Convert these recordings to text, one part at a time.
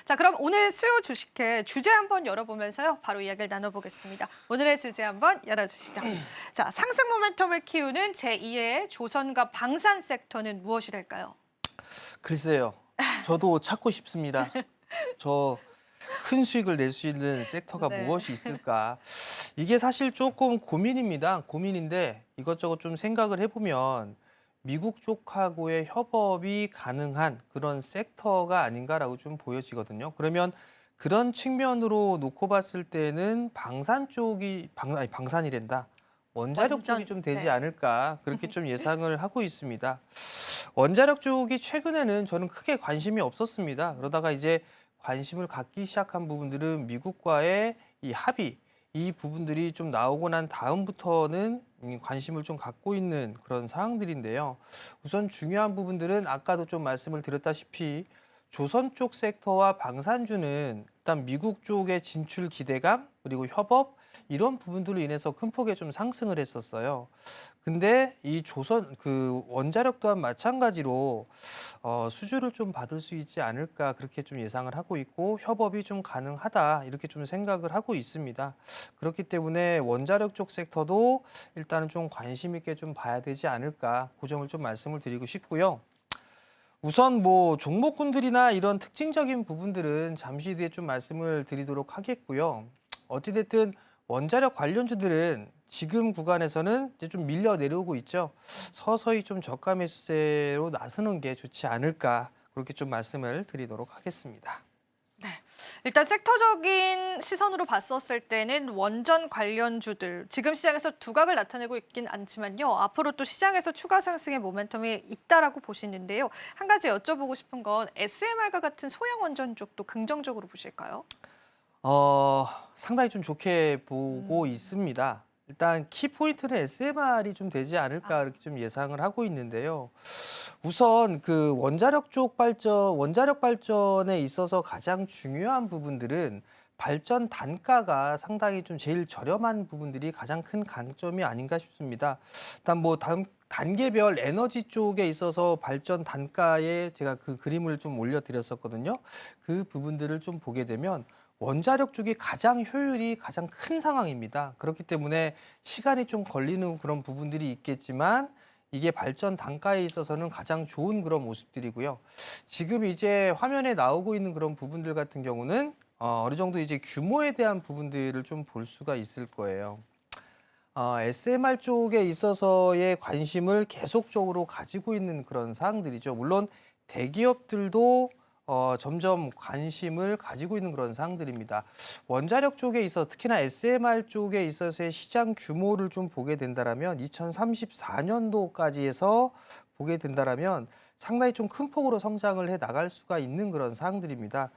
자, 그럼 오늘 수요 주식회 주제 한번 열어보면서요. 바로 이야기를 나눠보겠습니다. 오늘의 주제 한번 열어주시죠. 자, 상승 모멘텀을 키우는 제2의 조선과 방산 섹터는 무엇이랄까요? 글쎄요. 저도 찾고 싶습니다. 저 큰 수익을 낼 수 있는 섹터가 네. 무엇이 있을까? 이게 사실 조금 고민입니다. 고민인데 이것저것 좀 생각을 해보면 미국 쪽하고의 협업이 가능한 그런 섹터가 아닌가라고 좀 보여지거든요. 그러면 그런 측면으로 놓고 봤을 때는 방산 쪽이 방산이란다. 원자력 쪽이 좀 되지 네. 않을까 그렇게 좀 예상을 하고 있습니다. 원자력 쪽이 최근에는 저는 크게 관심이 없었습니다. 그러다가 이제 관심을 갖기 시작한 부분들은 미국과의 이 합의, 이 부분들이 좀 나오고 난 다음부터는 관심을 좀 갖고 있는 그런 상황들인데요. 우선 중요한 부분들은 아까도 좀 말씀을 드렸다시피 조선 쪽 섹터와 방산주는 일단 미국 쪽의 진출 기대감 그리고 협업 이런 부분들로 인해서 큰 폭의 좀 상승을 했었어요. 근데 이 조선 그 원자력 또한 마찬가지로 수주를 좀 받을 수 있지 않을까 그렇게 좀 예상을 하고 있고 협업이 좀 가능하다 이렇게 좀 생각을 하고 있습니다. 그렇기 때문에 원자력 쪽 섹터도 일단은 좀 관심 있게 좀 봐야 되지 않을까 그 점을 좀 말씀을 드리고 싶고요. 우선 뭐 종목군들이나 이런 특징적인 부분들은 잠시 뒤에 좀 말씀을 드리도록 하겠고요. 어찌됐든 원자력 관련주들은 지금 구간에서는 이제 좀 밀려 내려오고 있죠. 서서히 좀 저가 매수세로 나서는 게 좋지 않을까 그렇게 좀 말씀을 드리도록 하겠습니다. 네. 일단 섹터적인 시선으로 봤었을 때는 원전 관련주들 지금 시장에서 두각을 나타내고 있긴 않지만요. 앞으로 또 시장에서 추가 상승의 모멘텀이 있다라고 보시는데요. 한 가지 여쭤보고 싶은 건 SMR과 같은 소형 원전 쪽도 긍정적으로 보실까요? 상당히 좀 좋게 보고 음. 있습니다. 일단 키포인트는 SMR이 좀 되지 않을까 이렇게 좀 예상을 하고 있는데요. 우선 그 원자력 발전에 있어서 가장 중요한 부분들은 발전 단가가 상당히 좀 제일 저렴한 부분들이 가장 큰 강점이 아닌가 싶습니다. 일단 뭐 단계별 에너지 쪽에 있어서 발전 단가에 제가 그 그림을 좀 올려드렸었거든요. 그 부분들을 좀 보게 되면 원자력 쪽이 가장 효율이 가장 큰 상황입니다. 그렇기 때문에 시간이 좀 걸리는 그런 부분들이 있겠지만 이게 발전 단가에 있어서는 가장 좋은 그런 모습들이고요. 지금 이제 화면에 나오고 있는 그런 부분들 같은 경우는 어느 정도 이제 규모에 대한 부분들을 좀 볼 수가 있을 거예요. SMR 쪽에 있어서의 관심을 계속적으로 가지고 있는 그런 사항들이죠. 물론 대기업들도 점점 관심을 가지고 있는 그런 사항들입니다. 원자력 쪽에 있어 특히나 SMR 쪽에 있어서의 시장 규모를 좀 보게 된다라면 2034년도까지 해서 보게 된다라면 상당히 좀 큰 폭으로 성장을 해 나갈 수가 있는 그런 사항들입니다.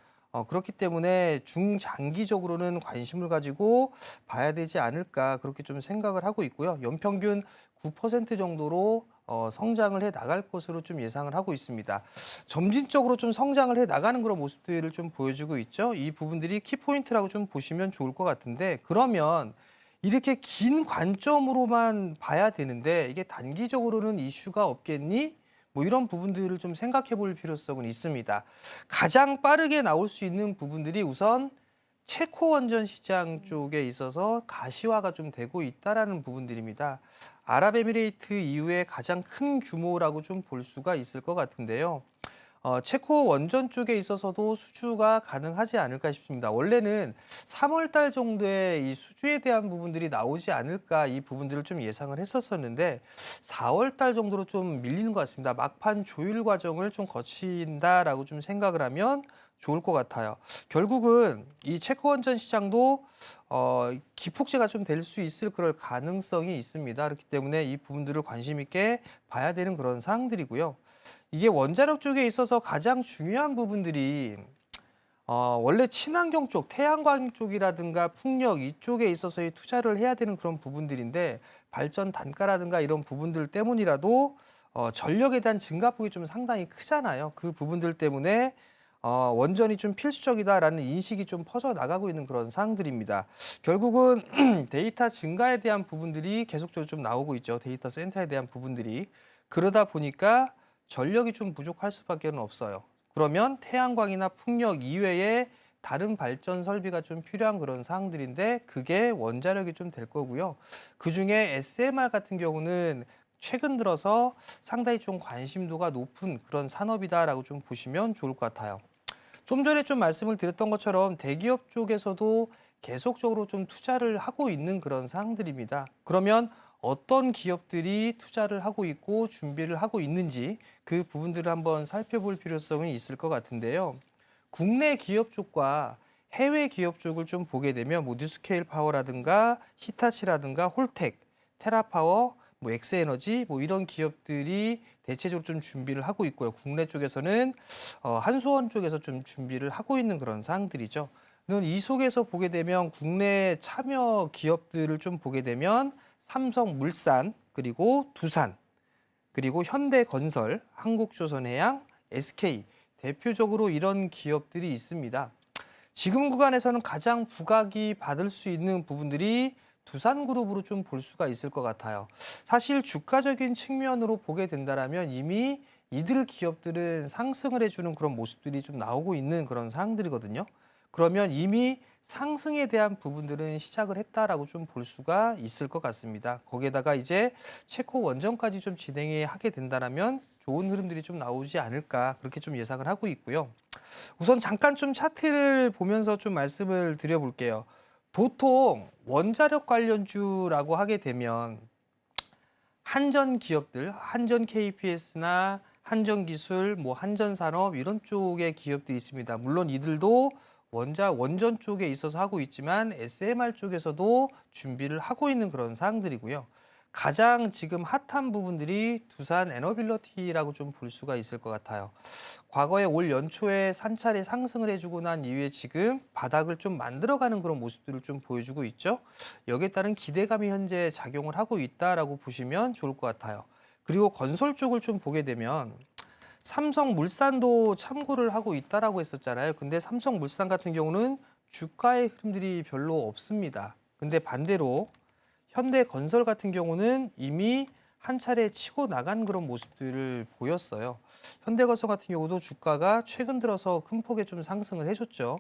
그렇기 때문에 중장기적으로는 관심을 가지고 봐야 되지 않을까 그렇게 좀 생각을 하고 있고요. 연평균 9% 정도로 성장을 해 나갈 것으로 좀 예상을 하고 있습니다. 점진적으로 좀 성장을 해 나가는 그런 모습들을 좀 보여주고 있죠. 이 부분들이 키포인트라고 좀 보시면 좋을 것 같은데 그러면 이렇게 긴 관점으로만 봐야 되는데 이게 단기적으로는 이슈가 없겠니? 뭐 이런 부분들을 좀 생각해 볼 필요성은 있습니다. 가장 빠르게 나올 수 있는 부분들이 우선 체코 원전 시장 쪽에 있어서 가시화가 좀 되고 있다라는 부분들입니다. 아랍에미레이트 이후에 가장 큰 규모라고 좀 볼 수가 있을 것 같은데요. 체코 원전 쪽에 있어서도 수주가 가능하지 않을까 싶습니다. 원래는 3월 달 정도에 이 수주에 대한 부분들이 나오지 않을까 이 부분들을 좀 예상을 했었었는데 4월 달 정도로 좀 밀리는 것 같습니다. 막판 조율 과정을 좀 거친다라고 좀 생각을 하면 좋을 것 같아요. 결국은 이 체코 원전 시장도 기폭제가 좀 될 수 있을 그럴 가능성이 있습니다. 그렇기 때문에 이 부분들을 관심 있게 봐야 되는 그런 사항들이고요. 이게 원자력 쪽에 있어서 가장 중요한 부분들이 원래 친환경 쪽, 태양광 쪽이라든가 풍력 이쪽에 있어서의 투자를 해야 되는 그런 부분들인데 발전 단가라든가 이런 부분들 때문이라도 전력에 대한 증가폭이 좀 상당히 크잖아요. 그 부분들 때문에 원전이 좀 필수적이다라는 인식이 좀 퍼져 나가고 있는 그런 사항들입니다. 결국은 데이터 증가에 대한 부분들이 계속적으로 좀 나오고 있죠. 데이터 센터에 대한 부분들이. 그러다 보니까 전력이 좀 부족할 수밖에 없어요. 그러면 태양광이나 풍력 이외에 다른 발전 설비가 좀 필요한 그런 사항들인데 그게 원자력이 좀 될 거고요. 그중에 SMR 같은 경우는 최근 들어서 상당히 좀 관심도가 높은 그런 산업이다라고 좀 보시면 좋을 것 같아요. 좀 전에 좀 말씀을 드렸던 것처럼 대기업 쪽에서도 계속적으로 좀 투자를 하고 있는 그런 사항들입니다. 그러면 어떤 기업들이 투자를 하고 있고 준비를 하고 있는지 그 부분들을 한번 살펴볼 필요성이 있을 것 같은데요. 국내 기업 쪽과 해외 기업 쪽을 좀 보게 되면 뭐 뉴스케일 파워라든가 히타치라든가 홀텍, 테라파워, 뭐 엑스에너지 뭐 이런 기업들이 대체적으로 좀 준비를 하고 있고요. 국내 쪽에서는 한수원 쪽에서 좀 준비를 하고 있는 그런 사항들이죠. 그럼 이 속에서 보게 되면 국내 참여 기업들을 좀 보게 되면 삼성물산 그리고 두산 그리고 현대건설, 한국조선해양, SK 대표적으로 이런 기업들이 있습니다. 지금 구간에서는 가장 부각이 받을 수 있는 부분들이 두산그룹으로 좀 볼 수가 있을 것 같아요. 사실 주가적인 측면으로 보게 된다면 이미 이들 기업들은 상승을 해주는 그런 모습들이 좀 나오고 있는 그런 상황들이거든요. 그러면 이미 상승에 대한 부분들은 시작을 했다라고 좀 볼 수가 있을 것 같습니다. 거기에다가 이제 체코 원전까지 좀 진행이 하게 된다면 좋은 흐름들이 좀 나오지 않을까 그렇게 좀 예상을 하고 있고요. 우선 잠깐 좀 차트를 보면서 좀 말씀을 드려볼게요. 보통 원자력 관련주라고 하게 되면 한전 기업들, 한전 KPS나 한전기술, 뭐 한전산업 이런 쪽의 기업들이 있습니다. 물론 이들도 원전 쪽에 있어서 하고 있지만 SMR 쪽에서도 준비를 하고 있는 그런 사항들이고요. 가장 지금 핫한 부분들이 두산 에너빌리티라고 좀 볼 수가 있을 것 같아요. 과거에 올 연초에 산차례 상승을 해주고 난 이후에 지금 바닥을 좀 만들어가는 그런 모습들을 좀 보여주고 있죠. 여기에 따른 기대감이 현재 작용을 하고 있다라고 보시면 좋을 것 같아요. 그리고 건설 쪽을 좀 보게 되면 삼성물산도 참고를 하고 있다라고 했었잖아요. 근데 삼성물산 같은 경우는 주가의 흐름들이 별로 없습니다. 근데 반대로 현대건설 같은 경우는 이미 한 차례 치고 나간 그런 모습들을 보였어요. 현대건설 같은 경우도 주가가 최근 들어서 큰 폭의 좀 상승을 해줬죠.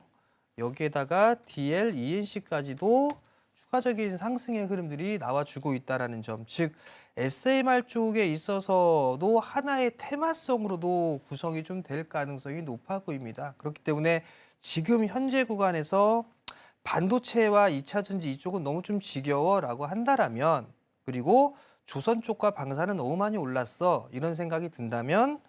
여기에다가 DL, ENC까지도 추가적인 상승의 흐름들이 나와주고 있다는 점, 즉 SMR 쪽에 있어서도 하나의 테마성으로도 구성이 좀 될 가능성이 높아 보입니다. 그렇기 때문에 지금 현재 구간에서 반도체와 2차 전지 이쪽은 너무 좀 지겨워라고 한다라면 그리고 조선 쪽과 방사는 너무 많이 올랐어 이런 생각이 든다면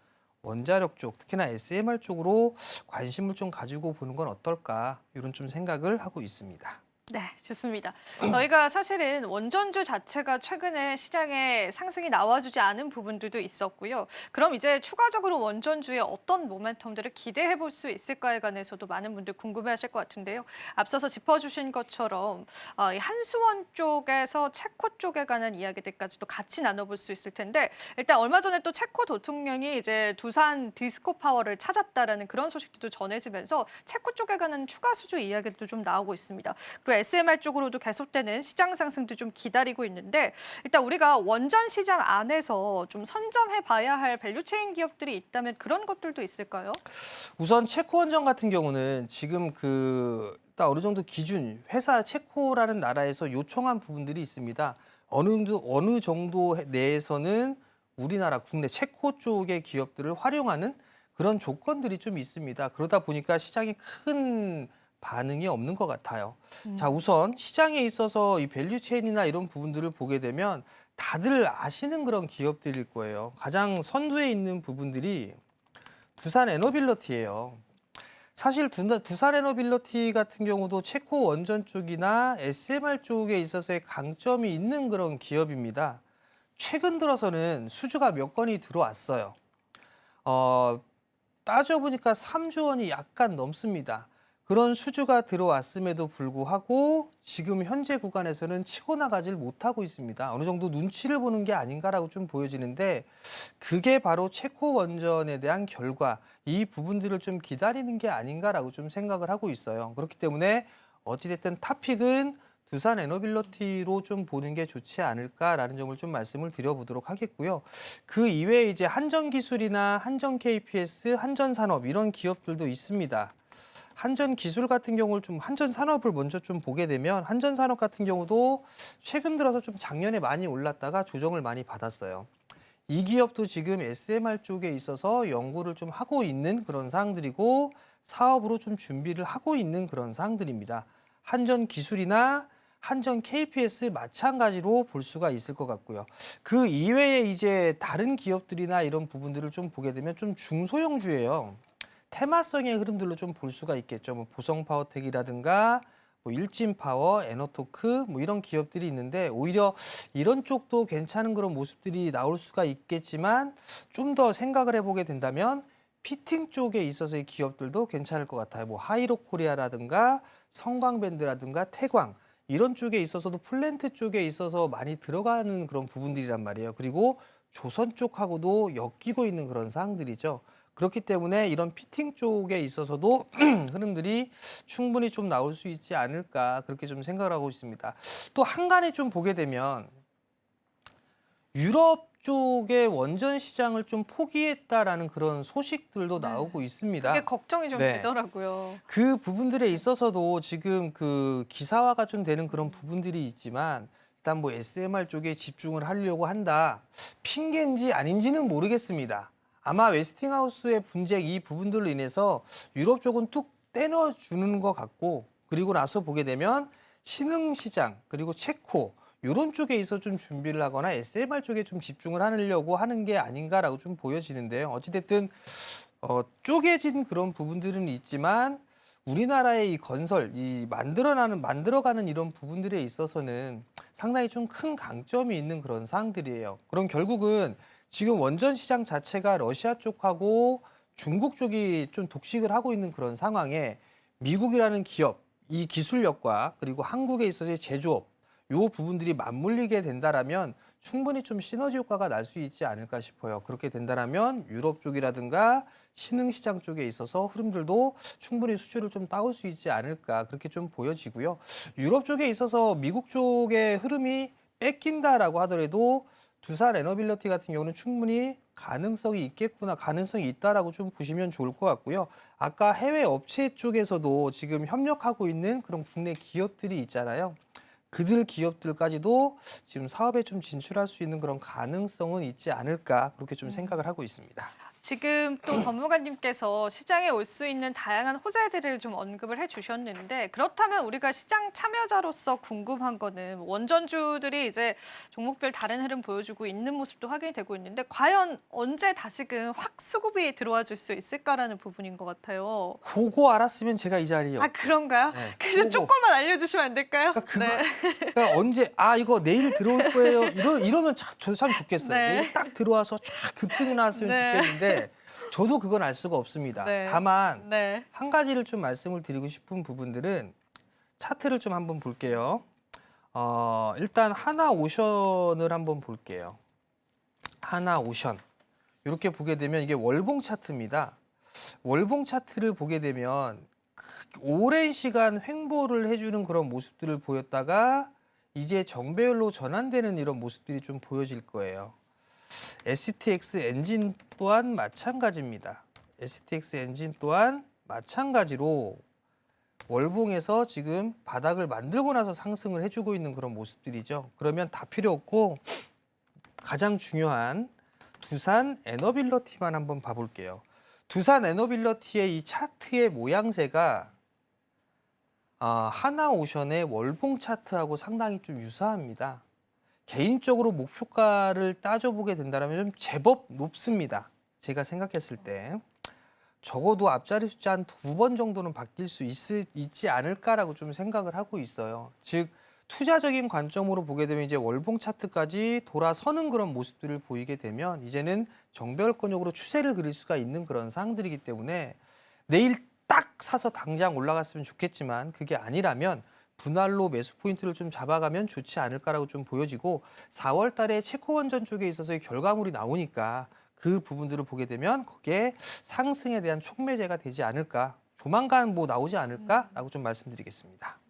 원자력 쪽 특히나 SMR 쪽으로 관심을 좀 가지고 보는 건 어떨까 이런 좀 생각을 하고 있습니다. 네, 좋습니다. 저희가 사실은 원전주 자체가 최근에 시장에 상승이 나와주지 않은 부분들도 있었고요. 그럼 이제 추가적으로 원전주의 어떤 모멘텀들을 기대해 볼 수 있을까에 관해서도 많은 분들 궁금해하실 것 같은데요. 앞서서 짚어주신 것처럼 이 한수원 쪽에서 체코 쪽에 관한 이야기들까지도 같이 나눠볼 수 있을 텐데 일단 얼마 전에 또 체코 대통령이 이제 두산 디스코 파워를 찾았다라는 그런 소식도 전해지면서 체코 쪽에 관한 추가 수주 이야기도 좀 나오고 있습니다. 그리고 SMR 쪽으로도 계속되는 시장 상승도 좀 기다리고 있는데 일단 우리가 원전 시장 안에서 좀 선점해 봐야 할 밸류체인 기업들이 있다면 그런 것들도 있을까요? 우선 체코 원전 같은 경우는 지금 일단 어느 정도 기준 회사 체코라는 나라에서 요청한 부분들이 있습니다. 어느 정도 내에서는 우리나라 국내 체코 쪽의 기업들을 활용하는 그런 조건들이 좀 있습니다. 그러다 보니까 시장에 큰 반응이 없는 것 같아요. 자, 우선 시장에 있어서 이 밸류체인이나 이런 부분들을 보게 되면 다들 아시는 그런 기업들일 거예요. 가장 선두에 있는 부분들이 두산 에너빌리티예요. 사실 두산 에너빌리티 같은 경우도 체코 원전 쪽이나 SMR 쪽에 있어서의 강점이 있는 그런 기업입니다. 최근 들어서는 수주가 몇 건이 들어왔어요. 따져보니까 3조 원이 약간 넘습니다. 그런 수주가 들어왔음에도 불구하고 지금 현재 구간에서는 치고 나가질 못하고 있습니다. 어느 정도 눈치를 보는 게 아닌가라고 좀 보여지는데 그게 바로 체코 원전에 대한 결과, 이 부분들을 좀 기다리는 게 아닌가라고 좀 생각을 하고 있어요. 그렇기 때문에 어찌됐든 탑픽은 두산 에너빌리티로 좀 보는 게 좋지 않을까라는 점을 좀 말씀을 드려보도록 하겠고요. 그 이외에 이제 한전기술이나 한전 KPS, 한전산업 이런 기업들도 있습니다. 한전기술 같은 경우를 좀 한전산업을 먼저 좀 보게 되면 한전산업 같은 경우도 최근 들어서 좀 작년에 많이 올랐다가 조정을 많이 받았어요. 이 기업도 지금 SMR 쪽에 있어서 연구를 좀 하고 있는 그런 사항들이고 사업으로 좀 준비를 하고 있는 그런 사항들입니다. 한전기술이나 한전 KPS 마찬가지로 볼 수가 있을 것 같고요. 그 이외에 이제 다른 기업들이나 이런 부분들을 좀 보게 되면 좀 중소형주예요. 테마성의 흐름들로 좀 볼 수가 있겠죠. 뭐 보성파워텍이라든가 뭐 일진파워, 에너토크 뭐 이런 기업들이 있는데 오히려 이런 쪽도 괜찮은 그런 모습들이 나올 수가 있겠지만 좀 더 생각을 해보게 된다면 피팅 쪽에 있어서의 기업들도 괜찮을 것 같아요. 뭐 하이로코리아라든가 성광밴드라든가 태광 이런 쪽에 있어서도 플랜트 쪽에 있어서 많이 들어가는 그런 부분들이란 말이에요. 그리고 조선 쪽하고도 엮이고 있는 그런 사항들이죠. 그렇기 때문에 이런 피팅 쪽에 있어서도 흐름들이 충분히 좀 나올 수 있지 않을까 그렇게 좀 생각을 하고 있습니다. 또 한간에 좀 보게 되면 유럽 쪽의 원전 시장을 좀 포기했다라는 그런 소식들도 네. 나오고 있습니다. 그게 걱정이 좀 네. 되더라고요. 그 부분들에 있어서도 지금 그 기사화가 좀 되는 그런 부분들이 있지만 일단 뭐 SMR 쪽에 집중을 하려고 한다. 핑계인지 아닌지는 모르겠습니다. 아마 웨스팅하우스의 분쟁 이 부분들로 인해서 유럽 쪽은 뚝 떼넣어주는 것 같고 그리고 나서 보게 되면 신흥시장 그리고 체코 이런 쪽에 있어 좀 준비를 하거나 SMR 쪽에 좀 집중을 하려고 하는 게 아닌가라고 좀 보여지는데요. 어찌됐든 쪼개진 그런 부분들은 있지만 우리나라의 이 건설, 이 만들어가는 이런 부분들에 있어서는 상당히 좀 큰 강점이 있는 그런 사항들이에요. 그럼 결국은 지금 원전 시장 자체가 러시아 쪽하고 중국 쪽이 좀 독식을 하고 있는 그런 상황에 미국이라는 기업, 이 기술력과 그리고 한국에 있어서의 제조업, 요 부분들이 맞물리게 된다라면 충분히 좀 시너지 효과가 날 수 있지 않을까 싶어요. 그렇게 된다라면 유럽 쪽이라든가 신흥시장 쪽에 있어서 흐름들도 충분히 수주를 좀 따올 수 있지 않을까 그렇게 좀 보여지고요. 유럽 쪽에 있어서 미국 쪽의 흐름이 뺏긴다라고 하더라도 두산 에너빌리티 같은 경우는 충분히 가능성이 있겠구나, 가능성이 있다라고 좀 보시면 좋을 것 같고요. 아까 해외 업체 쪽에서도 지금 협력하고 있는 그런 국내 기업들이 있잖아요. 그들 기업들까지도 지금 사업에 좀 진출할 수 있는 그런 가능성은 있지 않을까 그렇게 좀 생각을 하고 있습니다. 지금 또 전문가님께서 시장에 올 수 있는 다양한 호재들을 좀 언급을 해주셨는데 그렇다면 우리가 시장 참여자로서 궁금한 거는 원전주들이 이제 종목별 다른 흐름 보여주고 있는 모습도 확인이 되고 있는데 과연 언제 다시금 확 수급이 들어와 줄 수 있을까라는 부분인 것 같아요. 그거 알았으면 제가 이 자리요. 아 그런가요? 네, 그래서 그거. 조금만 알려주시면 안 될까요? 그러니까 그러니까 언제 이거 내일 들어올 거예요. 이러면 저도 참 좋겠어요. 네. 내일 딱 들어와서 쫙 급등이 나왔으면 네. 좋겠는데 저도 그건 알 수가 없습니다. 네. 다만 네. 한 가지를 좀 말씀을 드리고 싶은 부분들은 차트를 좀 한번 볼게요. 일단 하나오션을 한번 볼게요. 하나오션. 이렇게 보게 되면 이게 월봉 차트입니다. 월봉 차트를 보게 되면 오랜 시간 횡보를 해주는 그런 모습들을 보였다가 이제 정배열로 전환되는 이런 모습들이 좀 보여질 거예요. STX 엔진 또한 마찬가지입니다. STX 엔진 또한 마찬가지로 월봉에서 지금 바닥을 만들고 나서 상승을 해주고 있는 그런 모습들이죠. 그러면 다 필요 없고 가장 중요한 두산 에너빌리티만 한번 봐볼게요. 두산 에너빌리티의 이 차트의 모양새가 하나오션의 월봉 차트하고 상당히 좀 유사합니다. 개인적으로 목표가를 따져보게 된다면 좀 제법 높습니다. 제가 생각했을 때 적어도 앞자리 숫자 한 2번 정도는 바뀔 수 있지 않을까라고 좀 생각을 하고 있어요. 즉 투자적인 관점으로 보게 되면 이제 월봉 차트까지 돌아서는 그런 모습들을 보이게 되면 이제는 정배열권역으로 추세를 그릴 수가 있는 그런 사항들이기 때문에 내일 딱 사서 당장 올라갔으면 좋겠지만 그게 아니라면 분할로 매수 포인트를 좀 잡아가면 좋지 않을까라고 좀 보여지고 4월 달에 체코 원전 쪽에 있어서의 결과물이 나오니까 그 부분들을 보게 되면 거기에 상승에 대한 촉매제가 되지 않을까 조만간 뭐 나오지 않을까라고 좀 말씀드리겠습니다.